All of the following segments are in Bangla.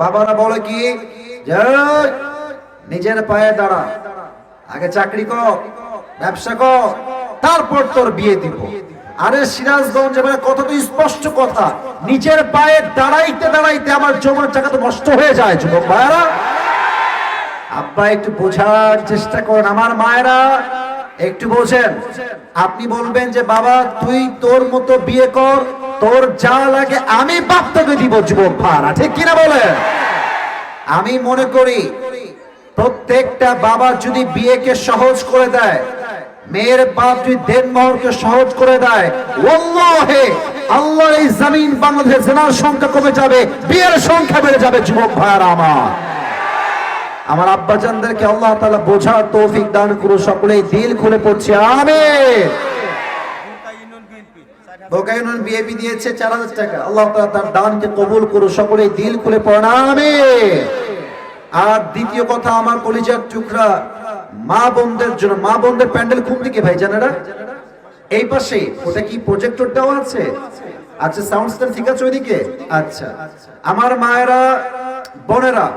বাবারা বলে কি যে নিজের পায়ে দাঁড়া, আগে চাকরি কর, ব্যবসা কর, তারপর তোর বিয়ে দিব। আরে সিরাজগঞ্জ এবারে কত তো স্পষ্ট কথা, নিজের পায়ে দাঁড়াইতে দাঁড়াইতে আমার যৌবনের টাকা তো নষ্ট হয়ে যায়। যুবক ভাইরা, আব্বা একটু বোঝার চেষ্টা করেন, আমার মায়েরা একটু বোঝেন। আপনি বলবেন যে বাবা তুই তোর মতো বিয়ে কর, তোর যা লাগে আমি বাপ তোকে দিব। যুবক ভাইরা ঠিক কিনা বলেন? আমি মনে করি প্রত্যেকটা বাবা যদি বিয়েকে সহজ করে দেয়, মেয়ের বাপ যদি দেনমোহরকে সহজ করে দেয়, ওয়াল্লাহি আল্লাহর এই জমিন বাংলাদেশে জিনার সংখ্যা কমে যাবে, বিয়ের সংখ্যা বেড়ে যাবে। যুবক ভাইরা আমার আব্বাজানদেরকে আল্লাহ তাআলা বোঝার তৌফিক দান করুন। সকলেই দিল খুলে পড়ছে আমিন। বোকা ইউনিয়ন বিএপি দিয়েছে 4000 টাকা, আল্লাহ তাআলা তার দানকে কবুল করুন। সকলেই দিল খুলে পড়েন আমিন। আর দ্বিতীয় কথা, আমার কলিজার টুকরা মা বোনদের জন্য, মা বোনদের প্যান্ডেল কোন দিকে ভাই জানেরা? এই পাশে। ওটা কি প্রজেক্টর দেওয়া আছে? আচ্ছা, সাউন্ড সিস্টেম ঠিক আছে ওইদিকে? আচ্ছা, আমার মায়েরা বোনেরা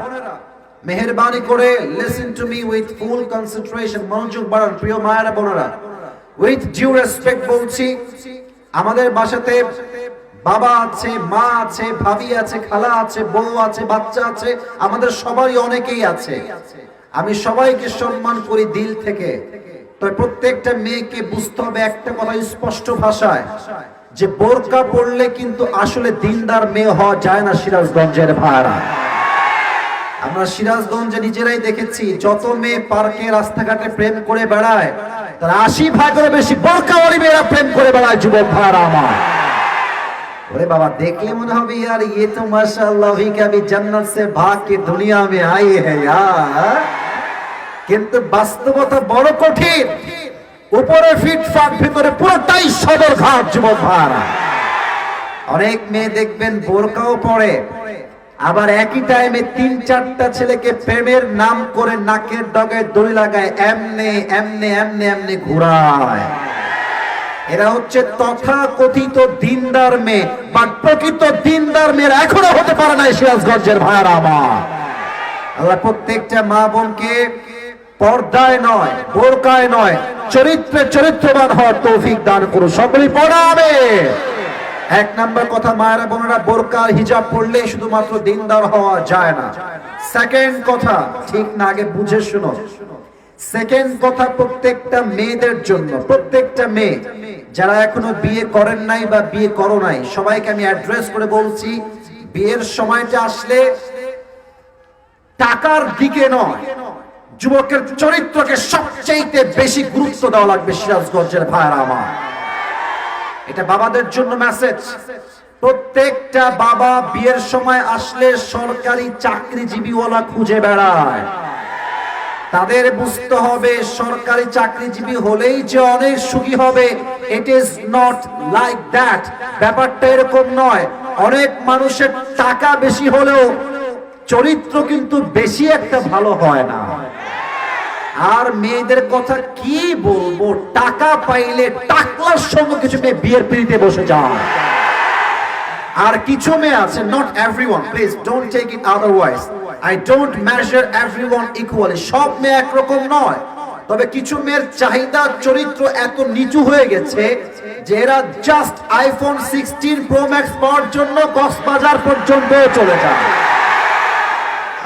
মেহেরবানি করে listen to me with full concentration, মনোযোগ বাড়ান প্রিয় মায়েরা বোনেরা। উইথ ডিউ রেসপেক্ট বলছি, আমাদের বাসাতে বাবা আছে, মা আছে, ভাবি আছে, খালা আছে, বউ আছে, বাচ্চা আছে, আমাদের সবারই অনেকেই আছে। আমি সবাইকে সম্মান করি দিল থেকে। তবে প্রত্যেকটা মেয়েকে বুঝতে হবে একটা কথা স্পষ্ট ভাষায়, যে বোরকা পরলে কিন্তু আসলে দিনদার মেয়ে হওয়া যায় না। সিরাজগঞ্জের ভাইরা, আমরা সিরাজগঞ্জে নিজেরাই দেখেছি, যত মেয়ে পার্কে রাস্তাঘাটে প্রেম করে বেড়ায় তার 80% বেশি বোরকাওয়ালি মেয়েরা প্রেম করে বেড়ায়। যুবক ভাইরা আমার, ওরে বাবা দেখলে মনে হবে यार ये तो माशाअल्लाह ही कभी जन्नत से भाग के दुनिया में आई है यार। কিন্তু বাস্তবতা বড় কঠিন। উপরে ফিটফাট, ভিতরে পুরোটাই সদরঘাট। যুবক ভাইরা, অনেক মেয়ে দেখবেন বোরকাও পরে, আবার একই টাইমে 3-4টা ছেলেকে প্রেমের নাম করে নাকের ডগে দড়ি লাগায়, এমনে এমনে এমনে এমনে ঘুরায়। এরা হচ্ছে তথাকথিত দিনদার মেয়ে, বাট প্রকৃত দিনদার মেয়েরা এখনো হতে পারে না সিরাজগঞ্জের ভাইরা আমার। আল্লাহ প্রত্যেকটা মা বোনকে পর্দায় নয়, বোরকায় নয়, চরিত্রে চরিত্রবান হওয়ার তৌফিক দান করুন। সকলেই পড়াবে। এক নাম্বার কথা, মায়েরা বোনেরা, বোরকা হিজাব পড়লে শুধুমাত্র দিনদার হওয়া যায় না। সেকেন্ড কথা, ঠিক না, আগে বুঝে শুনো। সেকেন্ড কথা, প্রত্যেকটা মেয়েদের জন্য, প্রত্যেকটা মেয়ে যারা এখনো বিয়ে করেন নাই বা বিয়ে করো নাই, সবাইকে আমি অ্যাড্রেস করে বলছি, বিয়ের সময়টা আসলে টাকার দিকে নয়, যুবকের চরিত্রকে সবচেয়ে বেশি গুরুত্ব দেওয়া লাগবে। সিরাজগঞ্জের ভাইরা আমার, এটা বাবাদের জন্য মেসেজ। প্রত্যেকটা বাবা বিয়ের সময় আসলে সরকারি চাকরিজীবীওয়ালা খুঁজে বেড়ায়। তাদের বুঝতে হবে সরকারি চাকরিজীবী হলেই যে অনেক সুখী হবে, it is not like that. ব্যাপারটা এরকম নয়। অনেক মানুষের টাকা বেশি হলেও চরিত্র কিন্তু বেশি একটা ভালো হয় না। আর মেয়েদের কথা কি বলবো, টাকা পাইলে টাকলার সঙ্গে কিছু মেয়ে বিয়ের পিড়িতে বসে যায়। আর কিছু মেয়ে আছে, not everyone, please don't take it otherwise, I don't measure everyone equally. সব মেয়ে একরকম নয়, তবে কিছু মেয়ের চাহিদা চরিত্র এত নিচু হয়ে গেছে যে এরা জাস্ট আইফোন 16 প্রো ম্যাক্স পাওয়ার জন্য কক্সবাজার পর্যন্ত চলে যায়।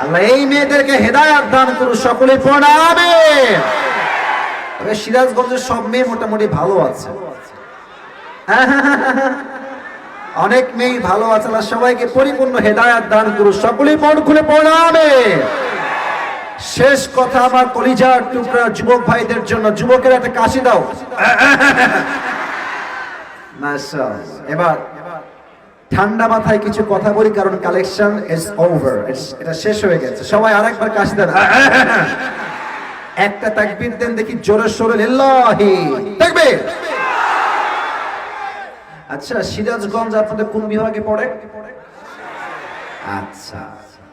আল্লাহ এই মেয়েদেরকে হেদায়েত দান করুন। সকলে পড়াবে। তবে সিরাজগঞ্জের সব মেয়ে মোটামুটি ভালো আছে, অনেক মেয়ে ভালো আছে। আল্লাহ সবাইকে পরিপূর্ণ হেদায়েত দান করুন। সকলে মন খুলে পড়াবে। শেষ কথা, আমার কলিজার টুকরা যুবক ভাইদের জন্য, যুবকের একটা কাশি দাও। মাশাআল্লাহ। এবার ঠান্ডা মাথায় কিছু কথা বলি, কারণ কালেকশন ইজ ওভার, এটা শেষ হয়ে গেছে। সবাই আরেকবার কাশি দেন, একটা তাকবীর দেন দেখি জোরে সোরে, লিল্লাহি তাকবীর। আচ্ছা, সিরাজগঞ্জ আপনাদের কোন বিভাগে পড়ে? আচ্ছা,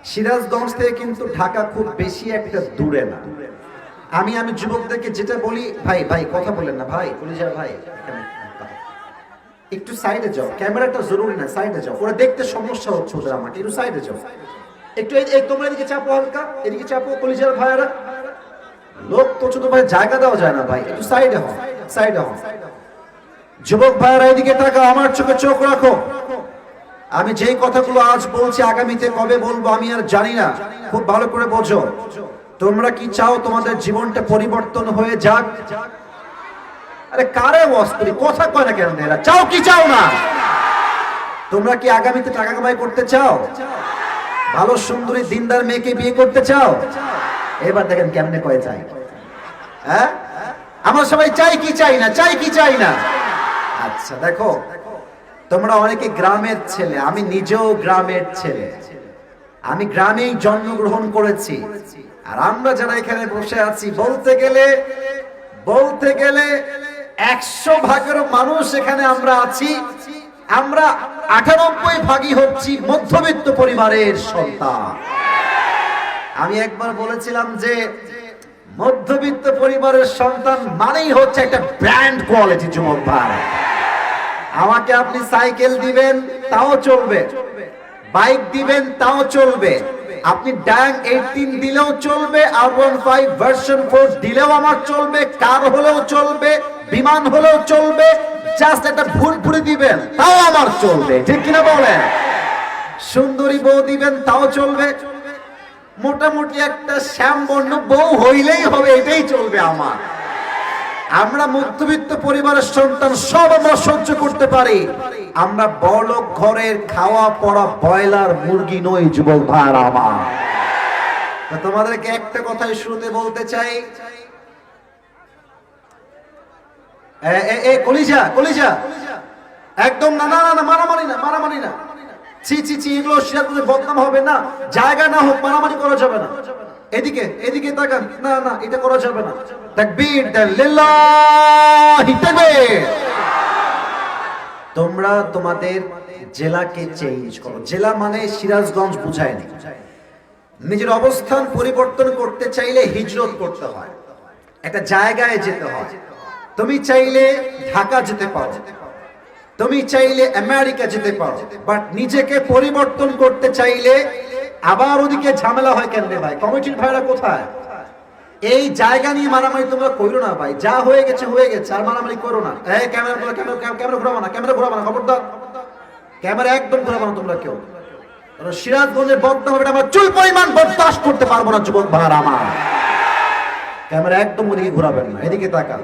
সিরাজগঞ্জ থেকে কিন্তু ঢাকা খুব বেশি একটা দূরে না। আমি যুবকদেরকে যেটা বলি, ভাই ভাই কথা বলেন না ভাই, কলিজার ভাই, একটু সাইডে যাও, ক্যামেরাটা জরুরি না, সাইডে যাও, ওরা দেখতে সমস্যা হচ্ছে ওদের, আমাকে একটু সাইডে যাও। একটু এই তোমরা এদিকে চাপো, হালকা এদিকে চাপো কলিজার ভাইরা। লোক তো ছোট ভাই, জায়গা দেওয়া যায় না ভাই, একটু সাইডে হও, সাইডে হও। যুবক ভাইরা এদিকে তাকাও, আমার চোখে চোখ রাখো। আমি যেই কথাগুলো আজ বলছি আগামীতে কবে বলবো আমি আর জানি না, খুব ভালো করে বোঝো। তোমরা কি চাও তোমাদের জীবনটা পরিবর্তন হয়ে যাক? আরে কারে ওয়াজ করি, কথা কয় না কেন এরা? চাও কি চাও না? তোমরা কি আগামীতে টাকা কামাই করতে চাও? ভালো সুন্দরী দিনদার মেয়েকে বিয়ে করতে চাও? এবার দেখেন কেমনে কয়ে চাই। হ্যাঁ, আমরা সবাই চাই কি চাই না, চাই কি চাই না। আচ্ছা দেখো, তোমরা অনেকে গ্রামের ছেলে, আমি নিজেও গ্রামের ছেলে, আমি গ্রামেই জন্মগ্রহণ করেছি। আর আমরা যারা এখানে বসে আছি, বলতে গেলে 100 ভাগের মানুষ এখানে আমরা আছি, আমরা 98 ভাগই হচ্ছি মধ্যবিত্ত পরিবারের সন্তান। আমি একবার বলেছিলাম যে মধ্যবিত্ত পরিবারের সন্তান মানেই হচ্ছে একটা ব্র্যান্ড কোয়ালিটি। যুবক ভাই, আমাকে আপনি সাইকেল দিবেন তাও চলবে, বাইক দিবেন তাও চলবে, আপনি ড্যাং 18 দিলেও চলবে, R15 ভার্সন 4 দিলেও আমার চলবে, কার হলেও চলবে, বিমান হলেও চলবে, জাস্ট একটা ভুরভুরি দিবেন তাও আমার চলবে, ঠিক কিনা বলেন? সুন্দরী বউ দিবেন তাও চলবে, মোটামুটি একটা শ্যামবর্ণ বউ হইলেই হবে, এটাই চলবে আমার। আমরা মধ্যবিত্ত পরিবারের সন্তান, সব আমরা সহ্য করতে পারি। আমরা বড়লোক ঘরের খাওয়া পড়া ব্রয়লার মুরগি নই যুবক ভাইরা আমার। তো তোমাদেরকে একটা কথাই শুরুতে বলতে চাই, কলিজা কলিজা একদম না, না না মারামারি না, মারামারি না, ছি ছি ছি, এগুলো শেয়ার করে বদনাম হবে না, জায়গা না হোক মারামারি করা যাবে না। এদিকে এদিকে তাকান, না না এটা করা যাবে না। তাকবীর দেন, লিল্লাহি তাকবীর। তোমরা তোমাদের জেলাকে চেঞ্জ করো। জেলা মানে সিরাজগঞ্জ বুঝায় না। নিজের অবস্থান পরিবর্তন করতে চাইলে হিজরত করতে হয়, একটা জায়গায় যেতে হয়। তুমি চাইলে ঢাকা যেতে পারো, তুমি চাইলে আমেরিকা যেতে পারো, বাট নিজেকে পরিবর্তন করতে চাইলে আবার ওদিকে ঝামেলা হয়। কেন রে ভাই, কমিটির ভাইরা কোথায়? এই জায়গা নিয়ে মারামারি তোমরা করো না ভাই, যা হয়ে গেছে হয়ে গেছে, আর মারামারি করো না। এই ক্যামেরা ক্যামেরা ঘোরাবো না, ক্যামেরা ঘোরাবো না, খবরদার ক্যামেরা একদম ঘোরাবো না তোমরা কেউ। সিরাজগঞ্জের বদনাম হবে, আমরা চুল পরিমাণ বরদাস্ত করতে পারবো না যুবক ভাইরা আমার। ক্যামেরা একদম ওদিকে ঘোরাবেন না, এদিকে তাকা।